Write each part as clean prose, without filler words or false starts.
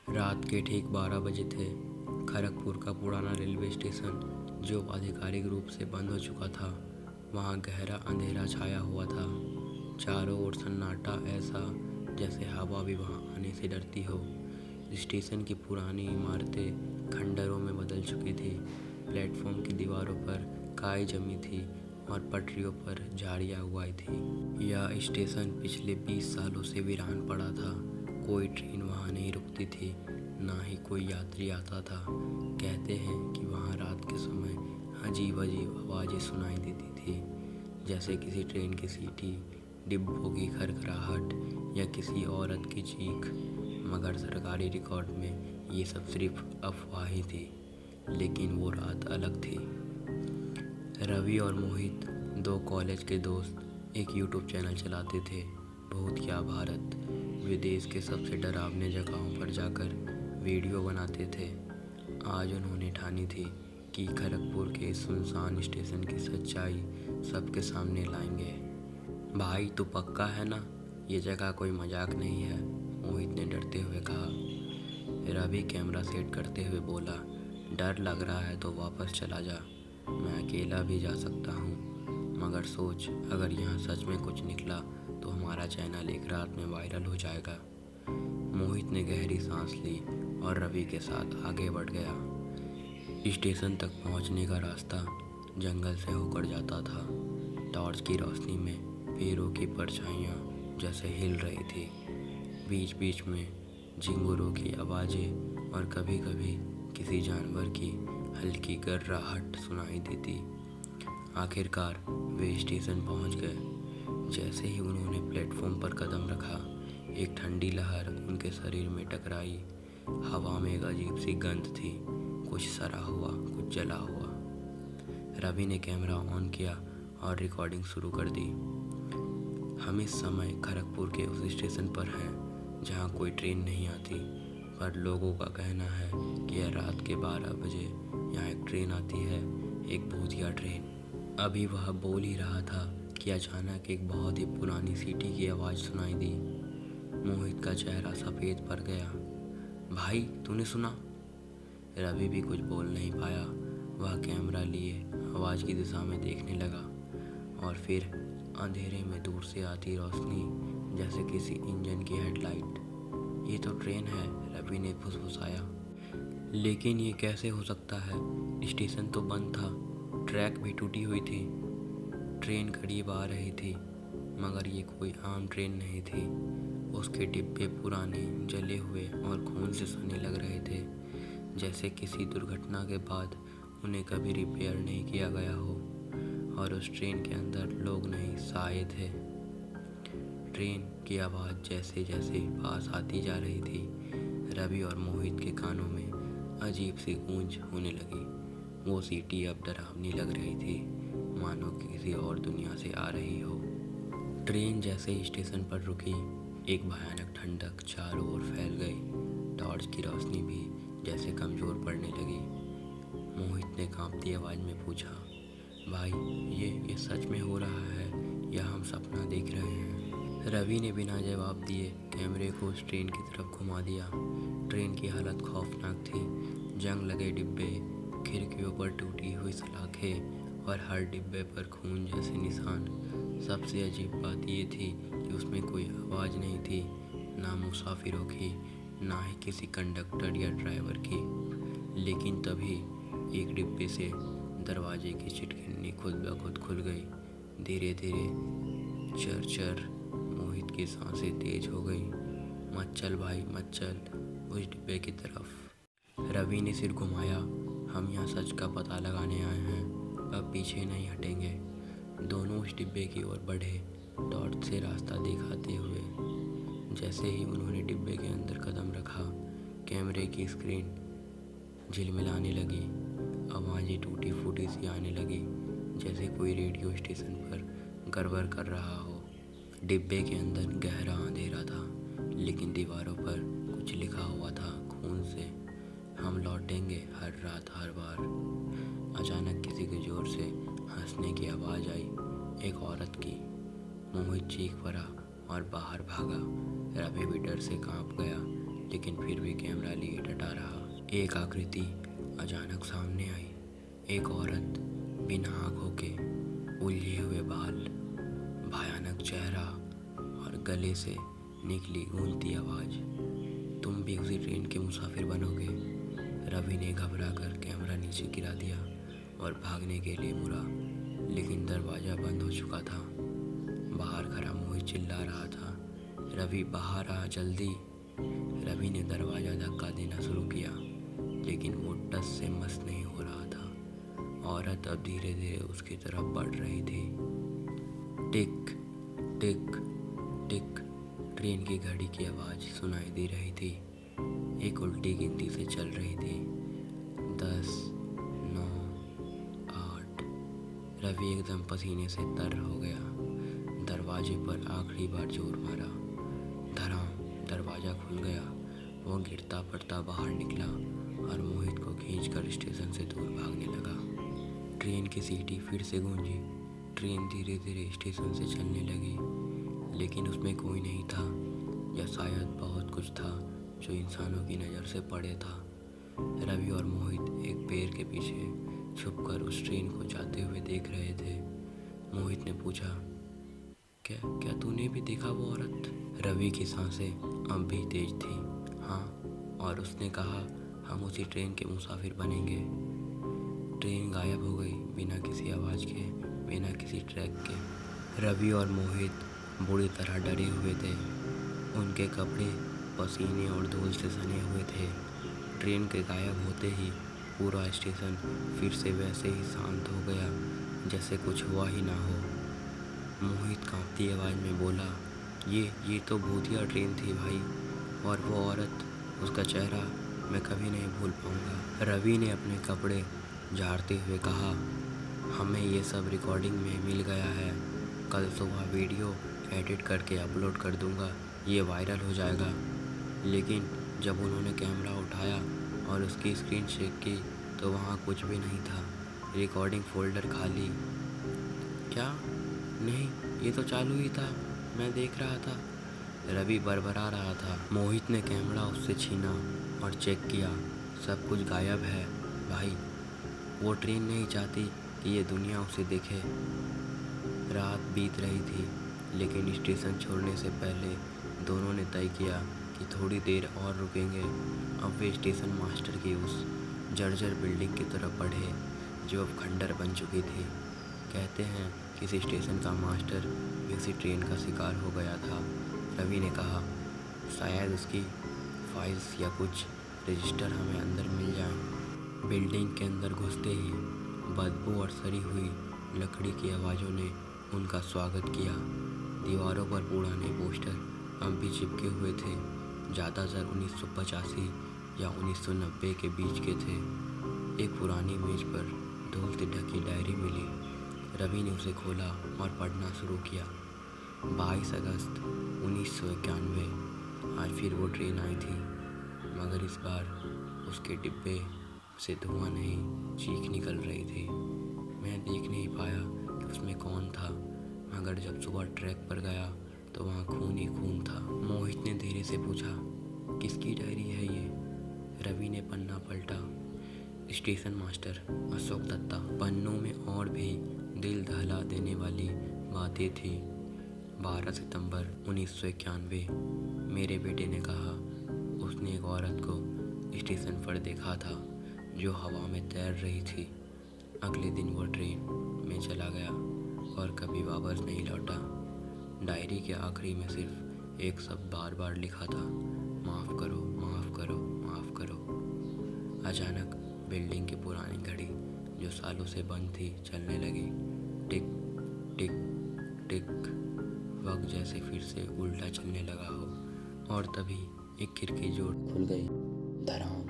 रात के ठीक 12 बजे थे। खड़गपुर का पुराना रेलवे स्टेशन, जो आधिकारिक रूप से बंद हो चुका था, वहाँ गहरा अंधेरा छाया हुआ था। चारों ओर सन्नाटा, ऐसा जैसे हवा भी वहाँ आने से डरती हो। स्टेशन की पुरानी इमारतें खंडरों में बदल चुकी थी। प्लेटफॉर्म की दीवारों पर काई जमी थी और पटरियों पर झाड़ियाँ उगाई थी। यह स्टेशन पिछले 20 सालों से वीरान पड़ा था। कोई ट्रेन वहाँ नहीं रुकती थी, ना ही कोई यात्री आता था। कहते हैं कि वहाँ रात के समय अजीब अजीब आवाज़ें सुनाई देती थी, जैसे किसी ट्रेन की सीटी, डिब्बों की खरखराहट या किसी औरत की चीख। मगर सरकारी रिकॉर्ड में ये सब सिर्फ अफवाह ही थी। लेकिन वो रात अलग थी। रवि और मोहित, दो कॉलेज के दोस्त, एक यूट्यूब चैनल चलाते थे, भूत क्या भारत। विदेश के सबसे डरावने जगहों पर जाकर वीडियो बनाते थे। आज उन्होंने ठानी थी कि खड़गपुर के सुनसान स्टेशन की सच्चाई सबके सामने लाएंगे। भाई, तू पक्का है ना? ये जगह कोई मजाक नहीं है, मोहित ने डरते हुए कहा। रवि कैमरा सेट करते हुए बोला, डर लग रहा है तो वापस चला जा, मैं अकेला भी जा सकता हूँ। मगर सोच, अगर यहाँ सच में कुछ निकला तो हमारा चैनल एक रात में वायरल हो जाएगा। मोहित ने गहरी सांस ली और रवि के साथ आगे बढ़ गया। स्टेशन तक पहुँचने का रास्ता जंगल से होकर जाता था। टॉर्च की रोशनी में पेड़ों की परछाइयाँ जैसे हिल रही थी। बीच बीच में झिंगुरों की आवाज़ें और कभी कभी किसी जानवर की हल्की गर्राहट सुनाई देती। आखिरकार वे स्टेशन पहुंच गए। जैसे ही उन्होंने प्लेटफॉर्म पर कदम रखा, एक ठंडी लहर उनके शरीर में टकराई। हवा में एक अजीब सी गंध थी, कुछ सड़ा हुआ, कुछ जला हुआ। रवि ने कैमरा ऑन किया और रिकॉर्डिंग शुरू कर दी। हम इस समय खड़गपुर के उस स्टेशन पर हैं जहां कोई ट्रेन नहीं आती, पर लोगों का कहना है कि यह रात के 12 बजे यहाँ एक ट्रेन आती है, एक भूतिया ट्रेन। अभी वह बोल ही रहा था कि अचानक एक बहुत ही पुरानी सीटी की आवाज़ सुनाई दी। मोहित का चेहरा सफ़ेद पड़ गया। भाई, तूने सुना? रवि भी कुछ बोल नहीं पाया। वह कैमरा लिए आवाज़ की दिशा में देखने लगा और फिर अंधेरे में दूर से आती रोशनी, जैसे किसी इंजन की हेडलाइट। ये तो ट्रेन है, रवि ने फुसफुसाया। लेकिन ये कैसे हो सकता है? स्टेशन तो बंद था, ट्रैक भी टूटी हुई थी। ट्रेन करीब आ रही थी, मगर ये कोई आम ट्रेन नहीं थी। उसके डिब्बे पुराने, जले हुए और खून से सने लग रहे थे, जैसे किसी दुर्घटना के बाद उन्हें कभी रिपेयर नहीं किया गया हो। और उस ट्रेन के अंदर लोग नहीं, साए थे। ट्रेन की आवाज़ जैसे जैसे पास आती जा रही थी, रवि और मोहित के कानों में अजीब सी गूंज होने लगी। वो सीटी अब डरावनी लग रही थी, मानो किसी और दुनिया से आ रही हो। ट्रेन जैसे ही स्टेशन पर रुकी, एक भयानक ठंडक चारों ओर फैल गई। टॉर्च की रोशनी भी जैसे कमज़ोर पड़ने लगी। मोहित ने कांपती आवाज़ में पूछा, भाई, ये सच में हो रहा है या हम सपना देख रहे हैं? रवि ने बिना जवाब दिए कैमरे को उस ट्रेन की तरफ घुमा दिया। ट्रेन की हालत खौफनाक थी। जंग लगे डिब्बे, खिड़कियों पर टूटी हुई सलाखें और हर डिब्बे पर खून जैसे निशान। सबसे अजीब बात ये थी कि उसमें कोई आवाज़ नहीं थी, ना मुसाफिरों की, ना ही किसी कंडक्टर या ड्राइवर की। लेकिन तभी एक डिब्बे से दरवाजे की चिटकिनी खुद ब खुद खुल गई। धीरे धीरे, चर चर। मोहित की सांसें तेज हो गई। मत चल भाई, मत चल उस डिब्बे की तरफ। रवि ने सिर घुमाया। हम यहाँ सच का पता लगाने आए हैं, अब पीछे नहीं हटेंगे। दोनों उस डिब्बे की ओर बढ़े, टॉर्च से रास्ता दिखाते हुए। जैसे ही उन्होंने डिब्बे के अंदर कदम रखा, कैमरे की स्क्रीन झिलमिलाने लगी। आवाज़ें टूटी फूटी सी आने लगी, जैसे कोई रेडियो स्टेशन पर गड़बड़ कर रहा हो। डिब्बे के अंदर गहरा अंधेरा था, लेकिन दीवारों पर कुछ लिखा हुआ था खून से, हम लौटेंगे हर रात, हर बार। अचानक किसी के जोर से हंसने की आवाज़ आई, एक औरत की। मोहित चीख पड़ा और बाहर भागा। रवि भी डर से कांप गया, लेकिन फिर भी कैमरा लिए डटा रहा। एक आकृति अचानक सामने आई, एक औरत, बिना आंखों के, उलझे हुए बाल, भयानक चेहरा और गले से निकली गूंजती आवाज। तुम भी उसी ट्रेन के मुसाफिर बनोगे। रवि ने घबरा कर कैमरा नीचे गिरा दिया और भागने के लिए मुड़ा, लेकिन दरवाजा बंद हो चुका था। बाहर खड़ा मोहित चिल्ला रहा था, रवि बाहर आ जल्दी। रवि ने दरवाजा धक्का देना शुरू किया, लेकिन वो टस से मस नहीं हो रहा था। औरत अब धीरे धीरे उसकी तरफ बढ़ रही थी। टिक टिक टिक ट्रेन की घड़ी की आवाज़ सुनाई दे रही थी। एक उल्टी गिनती से चल रही थी, 10, 9, 8। रवि एकदम पसीने से तर हो गया। दरवाजे पर आखिरी बार जोर मारा। धड़ाम, दरवाज़ा खुल गया। वो गिरता पड़ता बाहर निकला और मोहित को खींचकर स्टेशन से दूर भागने लगा। ट्रेन की सीटी फिर से गूंजी। ट्रेन धीरे धीरे स्टेशन से चलने लगी, लेकिन उसमें कोई नहीं था, या शायद बहुत कुछ था जो इंसानों की नज़र से परे था। रवि और मोहित एक पेड़ के पीछे छुपकर उस ट्रेन को जाते हुए देख रहे थे। मोहित ने पूछा, क्या क्या तूने भी देखा वो औरत? रवि की सांसें अब भी तेज थी। हाँ, और उसने कहा हम उसी ट्रेन के मुसाफिर बनेंगे। ट्रेन गायब हो गई, बिना किसी आवाज़ के, बिना किसी ट्रैक के। रवि और मोहित बुरी तरह डरे हुए थे। उनके कपड़े पसीने और धूल से सने हुए थे। ट्रेन के गायब होते ही पूरा स्टेशन फिर से वैसे ही शांत हो गया, जैसे कुछ हुआ ही ना हो। मोहित कांपती आवाज़ में बोला, ये तो भूतिया ट्रेन थी भाई, और वो औरत, उसका चेहरा मैं कभी नहीं भूल पाऊँगा। रवि ने अपने कपड़े झाड़ते हुए कहा, हमें ये सब रिकॉर्डिंग में मिल गया है। कल सुबह वीडियो एडिट करके अपलोड कर दूँगा, ये वायरल हो जाएगा। लेकिन जब उन्होंने कैमरा उठाया और उसकी स्क्रीन चेक की तो वहाँ कुछ भी नहीं था। रिकॉर्डिंग फोल्डर खाली। क्या? नहीं, ये तो चालू ही था, मैं देख रहा था। रवि बड़बड़ा रहा था। मोहित ने कैमरा उससे छीना और चेक किया। सब कुछ गायब है भाई। वो ट्रेन नहीं चाहती कि ये दुनिया उसे देखे। रात बीत रही थी, लेकिन स्टेशन छोड़ने से पहले दोनों ने तय किया कि थोड़ी देर और रुकेंगे। अब वे स्टेशन मास्टर की उस जर्जर बिल्डिंग की तरफ बढ़े, जो अब खंडर बन चुकी थी। कहते हैं किसी स्टेशन का मास्टर किसी ट्रेन का शिकार हो गया था। रवि ने कहा, शायद उसकी फाइल्स या कुछ रजिस्टर हमें अंदर मिल जाएं। बिल्डिंग के अंदर घुसते ही बदबू और सड़ी हुई लकड़ी की आवाज़ों ने उनका स्वागत किया। दीवारों पर पुराने पोस्टर अब भी चिपके हुए थे, ज़्यादातर 1985 या 1990 के बीच के थे। एक पुरानी मेज पर धूल से ढकी डायरी मिली। रवि ने उसे खोला और पढ़ना शुरू किया। 22 अगस्त 1991। आज फिर वो ट्रेन आई थी, मगर इस बार उसके डिब्बे से धुआं नहीं, चीख निकल रही थी। मैं देख नहीं पाया कि उसमें कौन था, मगर जब सुबह ट्रैक पर गया तो वहाँ खून ही खून था। मोहित ने धीरे से पूछा, किसकी डायरी है ये? रवि ने पन्ना पलटा। Station master Ashok Datta. पन्नों में और भी दिल दहला देने वाली बातें थी। 12 सितंबर 1991। मेरे बेटे ने कहा उसने एक औरत को स्टेशन पर देखा था जो हवा में तैर रही थी। अगले दिन वो ट्रेन में चला गया और कभी वापस नहीं लौटा। डायरी के आखिरी में सिर्फ एक शब्द बार बार लिखा था, माफ़ करो, माफ़ करो, माफ़ करो। अचानक बिल्डिंग की पुरानी घड़ी जो सालों से बंद थी चलने लगी। टिक टिक टिक। वक्त जैसे फिर से उल्टा चलने लगा हो। और तभी एक खिड़की जोर खुल गई। धड़ाम,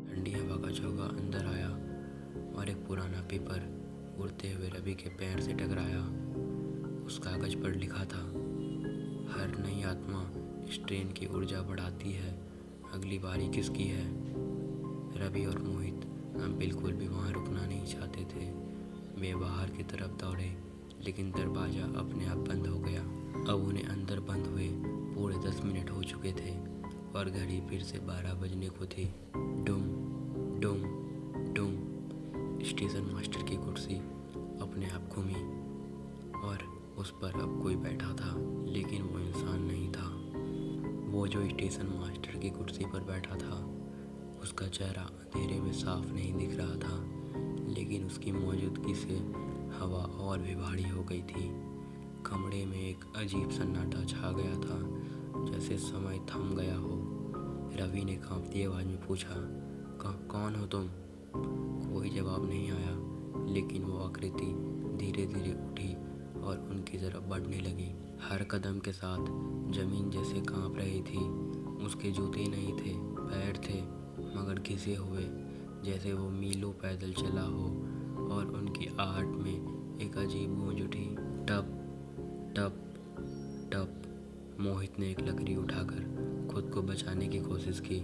ठंडी हवा का झोंका अंदर आया और एक पुराना पेपर उड़ते हुए रवि के पैर से टकराया। उस कागज पर लिखा था, हर नई आत्मा इस ट्रेन की ऊर्जा बढ़ाती है, अगली बारी किसकी है? रवि और मोहित अब बिल्कुल भी वहाँ रुकना नहीं चाहते थे। वे बाहर की तरफ दौड़े, लेकिन दरवाज़ा अपने आप बंद हो गया। अब उन्हें अंदर बंद हुए पूरे 10 मिनट हो चुके थे। और घड़ी फिर से 12 बजने को थी। डुम डुम डुम। स्टेशन मास्टर की कुर्सी अपने आप घूमी और उस पर अब कोई बैठा था, लेकिन वो इंसान नहीं था। वो जो स्टेशन मास्टर की कुर्सी पर बैठा था, उसका चेहरा अंधेरे में साफ नहीं दिख रहा था, लेकिन उसकी मौजूदगी से हवा और भी भारी हो गई थी। कमरे में एक अजीब सन्नाटा छा गया था, जैसे समय थम गया हो। रवि ने कांपती आवाज़ में पूछा, कौन हो तुम? कोई जवाब नहीं आया, लेकिन वो आकृति धीरे धीरे उठी और उनकी तरफ बढ़ने लगी। हर कदम के साथ जमीन जैसे कांप रही थी। उसके जूते नहीं थे, पैर थे, मगर घिसे हुए, जैसे वो मीलों पैदल चला हो। और उनकी आहट में एक अजीब गूंज उठी, टप टप टप। मोहित ने एक लकड़ी उठाकर खुद को बचाने की कोशिश की,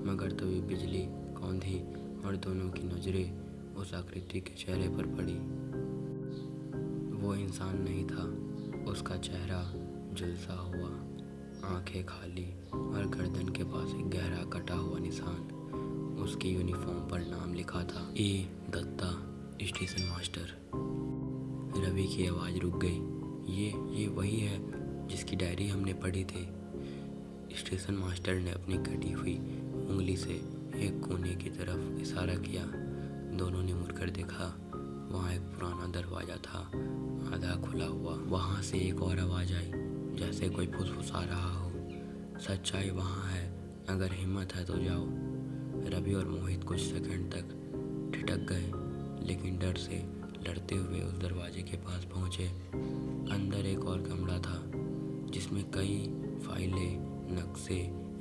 मगर तभी बिजली कौंधी और दोनों की नजरें उस आकृति के चेहरे पर पड़ी। वो इंसान नहीं था, उसका चेहरा झुलसा हुआ, आंखें खाली और गर्दन के पास एक गहरा कटा हुआ निशान। उसकी यूनिफॉर्म पर नाम लिखा था, ए दत्ता, स्टेशन मास्टर। रवि की आवाज़ रुक गई। ये वही है जिसकी डायरी हमने पढ़ी थी। स्टेशन मास्टर ने अपनी कटी हुई उंगली से एक कोने की तरफ इशारा किया। दोनों ने मुड़कर देखा। वहाँ एक पुराना दरवाज़ा था, आधा खुला हुआ। वहाँ से एक और आवाज़ आई, जैसे कोई फुसफुसा रहा हो, सच्चाई वहाँ है, अगर हिम्मत है तो जाओ। रवि और मोहित कुछ सेकंड तक ठिठक गए, लेकिन डर से लड़ते हुए उस दरवाजे के पास पहुँचे। अंदर एक और कमरा था, जिसमें कई फाइलें, नक्शे,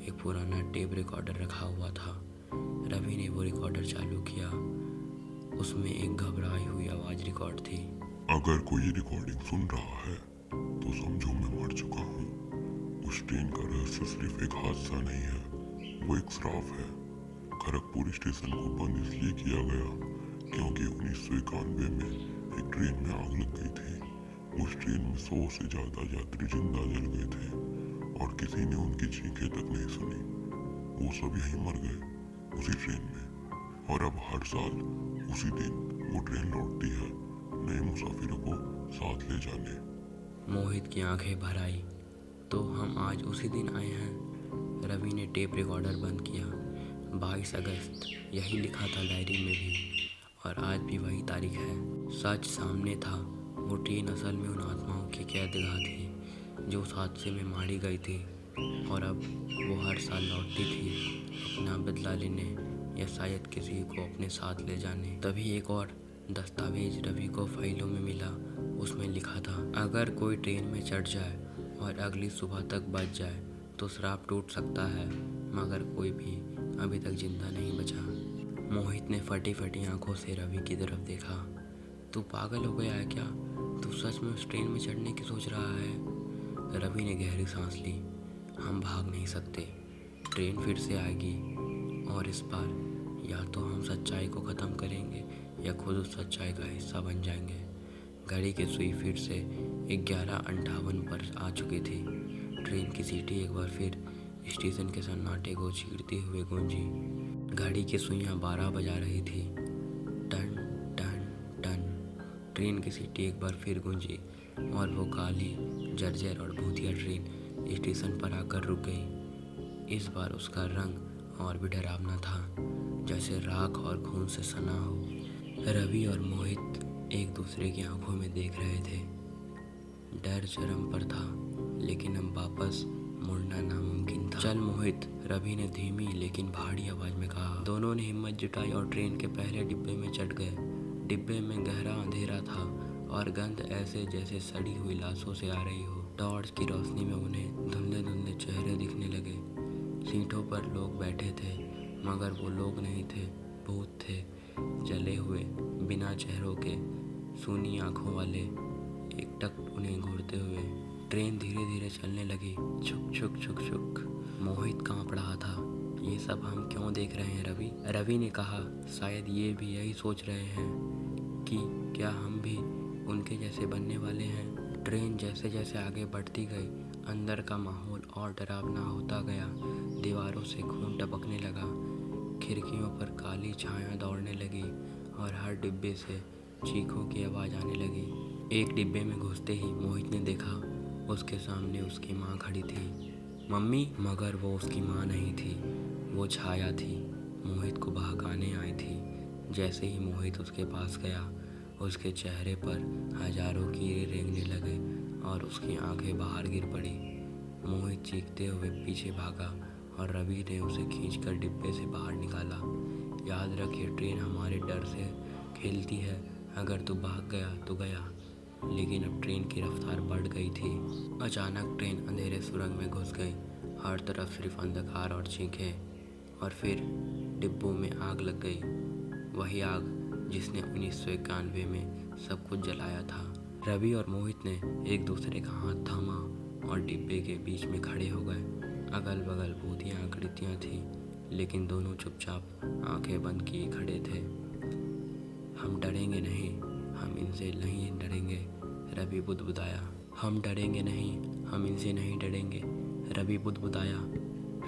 एक पुराना टेप रिकॉर्डर रखा हुआ था। रवि ने वो रिकॉर्डर चालू किया। उसमें एक घबराई हुई आवाज़ रिकॉर्ड थी, अगर कोई रिकॉर्डिंग सुन रहा है तो समझो मैं मर चुका हूँ। उस ट्रेन का रहस्य सिर्फ एक हादसा नहीं है, वो एक श्राप है। खड़गपुर स्टेशन को बंद इसलिए किया गया क्योंकि 1991 में एक ट्रेन में आग लग गई थी। उस ट्रेन में 100 से ज्यादा यात्री जिंदा जल गए थे और किसी ने उनकी चीखें तक नहीं सुनी। वो सब यहीं मर गए, उसी ट्रेन में। और अब हर साल उसी दिन वो ट्रेन लौटती है, नए मुसाफिरों को साथ ले जाने। मोहित की आंखें भर आई। तो हम आज उसी दिन आए हैं। रवि ने टेप रिकॉर्डर बंद किया। 22 अगस्त, यही लिखा था डायरी में भी, और आज भी वही तारीख है। सच सामने था। वो ट्रेन असल में उन आत्माओं की कैदगाह थी जो उस हादसे में मारी गई थी, और अब वो हर साल लौटती थी, अपना बदला लेने या शायद किसी को अपने साथ ले जाने। तभी एक और दस्तावेज रवि को फाइलों में मिला। उसमें लिखा था, अगर कोई ट्रेन में चढ़ जाए और अगली सुबह तक बच जाए तो श्राप टूट सकता है, मगर कोई भी अभी तक जिंदा नहीं बचा। मोहित ने फटी फटी आंखों से रवि की तरफ देखा। तू पागल हो गया है क्या? तू सच में उस ट्रेन में चढ़ने की सोच रहा है? रवि ने गहरी सांस ली। हम भाग नहीं सकते, ट्रेन फिर से आएगी, और इस बार या तो हम सच्चाई को ख़त्म करेंगे या खुद उस सच्चाई का हिस्सा बन जाएंगे। घड़ी की सुई फिर से 11:58 पर आ चुकी थी। ट्रेन की सीटी एक बार फिर स्टेशन के सन्नाटे को चीरते हुए गूंजी। घड़ी की सुइयां 12 बजा रही थी। Ton ton ton. ट्रेन की सीटी एक बार फिर गूंजी और वो काली, जर्जर और भूतिया ट्रेन स्टेशन पर आकर रुक गई। इस बार उसका रंग और भी डरावना था, जैसे राख और खून से सना हो। रवि और मोहित एक दूसरे की आंखों में देख रहे थे। डर चरम पर था, लेकिन अब वापस मुड़ना नामुमकिन था। चल मोहित, रवि ने धीमी लेकिन भारी आवाज में कहा। दोनों ने हिम्मत जुटाई और ट्रेन के पहले डिब्बे में चढ़ गए। डिब्बे में गहरा अंधेरा था और गंध ऐसे जैसे सड़ी हुई लाशों से आ रही हो। टॉर्च की रोशनी में उन्हें धुंधले धुंधले चेहरे दिखने लगे। सीटों पर लोग बैठे थे, मगर वो लोग नहीं थे, भूत थे, जले हुए, बिना चेहरों के, सूनी आंखों वाले, एकटक उन्हें घूरते हुए। ट्रेन धीरे धीरे चलने लगी, छुक छुक छुक छुक। मोहित कांप रहा था। ये सब हम क्यों देख रहे हैं रवि? रवि ने कहा, शायद ये भी यही सोच रहे हैं कि क्या हम भी उनके जैसे बनने वाले हैं। ट्रेन जैसे जैसे आगे बढ़ती गई, अंदर का माहौल और डरावना होता गया। दीवारों से खून टपकने लगा, खिड़कियों पर काली छाया दौड़ने लगी और हर डिब्बे से चीखों की आवाज़ आने लगी। एक डिब्बे में घुसते ही मोहित ने देखा, उसके सामने उसकी माँ खड़ी थी। मम्मी! मगर वो उसकी माँ नहीं थी, वो छाया थी, मोहित को बहकाने आई थी। जैसे ही मोहित उसके पास गया, उसके चेहरे पर हजारों कीड़े रेंगने लगे और उसकी आंखें बाहर गिर पड़ी। मोहित चीखते हुए पीछे भागा और रवि ने उसे खींचकर डिब्बे से बाहर निकाला। याद रख, ये ट्रेन हमारे डर से खेलती है, अगर तू भाग गया तो गया। लेकिन अब ट्रेन की रफ्तार बढ़ गई थी। अचानक ट्रेन अंधेरे सुरंग में घुस गई, हर तरफ सिर्फ अंधकार और चीखें। और फिर डिब्बों में आग लग गई, वही आग जिसने 1991 में सब कुछ जलाया था। रवि और मोहित ने एक दूसरे का हाथ थामा और डिब्बे के बीच में खड़े हो गए। अगल बगल भूतियाँ आकृतियाँ थीं, लेकिन दोनों चुपचाप आंखें बंद किए खड़े थे। हम डरेंगे नहीं, हम इनसे नहीं डरेंगे, रवि बुदबुदाया। हम डरेंगे नहीं, हम इनसे नहीं डरेंगे, रवि बुदबुदाया।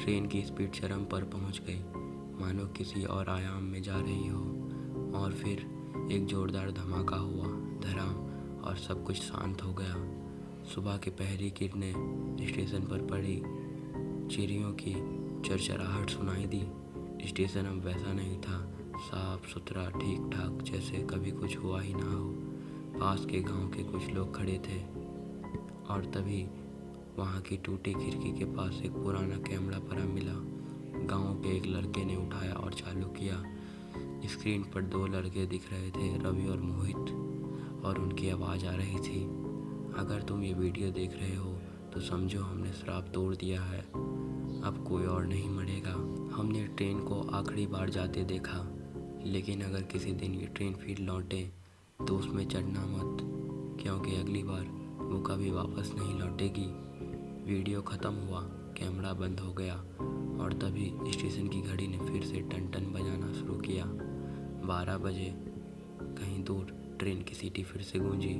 ट्रेन की स्पीड चरम पर पहुंच गई, मानो किसी और आयाम में जा रही हो। और फिर एक जोरदार धमाका हुआ, धड़ाम, और सब कुछ शांत हो गया। सुबह की पहली किरणें स्टेशन पर पड़ी, चिड़ियों की चरचराहट सुनाई दी। स्टेशन अब वैसा नहीं था, साफ सुथरा, ठीक ठाक, जैसे कभी कुछ हुआ ही ना हो। पास के गांव के कुछ लोग खड़े थे और तभी वहां की टूटी खिड़की के पास एक पुराना कैमरा पड़ा मिला। गांव के एक लड़के ने उठाया और चालू किया। स्क्रीन पर दो लड़के दिख रहे थे, रवि और मोहित, और उनकी आवाज़ आ रही थी। अगर तुम ये वीडियो देख रहे हो तो समझो हमने श्राप तोड़ दिया है, अब कोई और नहीं मरेगा। हमने ट्रेन को आखिरी बार जाते देखा, लेकिन अगर किसी दिन ये ट्रेन फिर लौटे तो उसमें चढ़ना मत, क्योंकि अगली बार वो कभी वापस नहीं लौटेगी। वीडियो ख़त्म हुआ, कैमरा बंद हो गया और तभी स्टेशन की घड़ी ने फिर से टन टन बजाना शुरू किया। 12 बजे। कहीं दूर ट्रेन की सीटी फिर से गूंजी।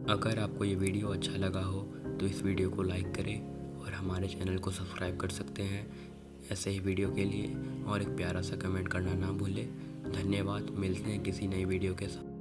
अगर आपको ये वीडियो अच्छा लगा हो तो इस वीडियो को लाइक करें और हमारे चैनल को सब्सक्राइब कर सकते हैं ऐसे ही वीडियो के लिए, और एक प्यारा सा कमेंट करना ना भूलें। धन्यवाद। मिलते हैं किसी नई वीडियो के साथ।